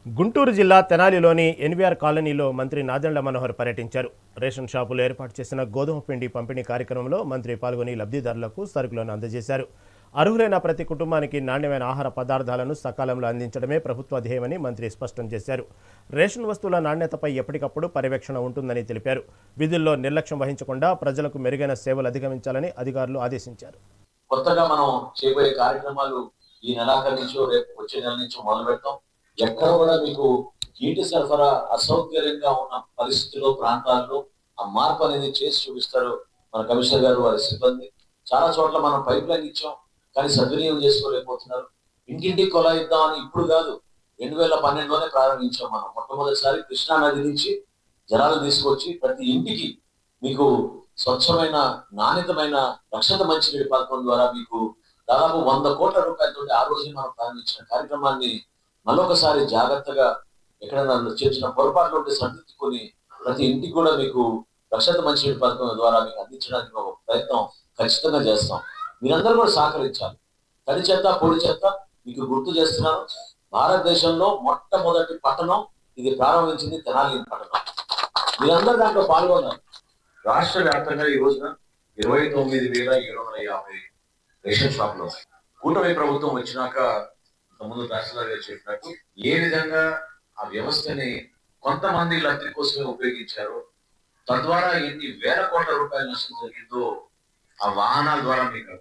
గుంటూరు జిల్లా తెనాలిలోని ఎన్వీఆర్ కాలనీలో మంత్రి నాదెండ్ల మనోహర్ పర్యటించారు. రేషన్ షాపులు ఏర్పాటు చేసిన గోధుమ పిండి పంపిణీ కార్యక్రమంలో మంత్రి పాల్గొని లబ్ధిదారులకు సరుకులను అందజేశారు. అర్హులైన ప్రతి కుటుంబానికి నాణ్యమైన ఆహార పదార్థాలను సకాలంలో అందించడమే ప్రభుత్వ ధ్యేయమని మంత్రి స్పష్టం చేశారు. రేషన్ వస్తువుల నాణ్యతపై ఎప్పటికప్పుడు పర్యవేక్షణ ఉంటుందని తెలిపారు. విధుల్లో నిర్లక్ష్యం వహించకుండా ప్రజలకు మెరుగైన సేవలు అధిగమించాలని అధికారులు ఆదేశించారు. కొత్తగా మనం చేయబోయే కార్యక్రమాలు ఈ నెలాఖరు నుంచో రేపు వచ్చే నెల నుంచో మొదలు పెడతాం. ఎక్కడ కూడా మీకు నీటి సరఫరా అసౌకర్యంగా ఉన్న పరిస్థితుల్లో ప్రాంతాల్లో ఆ మార్పు అనేది చేసి చూపిస్తారు మన కమిషనర్ గారు, వారి సిబ్బంది. చాలా చోట్ల మనం పైప్ లైన్ ఇచ్చాం, కానీ సద్వినియోగం చేసుకోలేకపోతున్నారు. ఇంటింటికి కొలాయి ఇద్దామని ఇప్పుడు కాదు, 2012లోనే ప్రారంభించాం. మనం మొట్టమొదటిసారి కృష్ణా నది నుంచి జలాలు తీసుకొచ్చి ప్రతి ఇంటికి మీకు స్వచ్ఛమైన నాణ్యతమైన రక్షిత మంచినీటి పథకం ద్వారా మీకు దాదాపు 100 కోట్ల రూపాయలతో ఆ రోజు మనం ప్రారంభించిన కార్యక్రమాన్ని మరొకసారి జాగ్రత్తగా ఎక్కడైనా చేసిన పొరపాట్లు ఉంటే సరిదిద్దుకొని ప్రతి ఇంటికి కూడా మీకు రక్షిత మంచినీటి పథకం ద్వారా మీకు అందించడానికి ఒక ప్రయత్నం ఖచ్చితంగా చేస్తాం. మీరందరూ కూడా సహకరించాలి. తడి చెత్త పొడి చెత్త మీకు గుర్తు చేస్తున్నాను, భారతదేశంలో మొట్టమొదటి పట్టణం ఇది ప్రారంభించింది తెనాలి పట్టణం. మీరందరూ దాంట్లో పాల్గొన్నారు. రాష్ట్ర వ్యాప్తంగా ఈ రోజున 29,750 రేషన్ షాపులు కూటమి ప్రభుత్వం వచ్చినాక ముందు తహసీల్దార్ గారు చెప్పినట్టు ఏ విధంగా ఆ వ్యవస్థని కొంతమంది లబ్ధి కోసమే ఉపయోగించారో, తద్వారా ఎన్ని వేల కోట్ల రూపాయల నష్టం జరిగిందో ఆ వాహనాల ద్వారా మీకు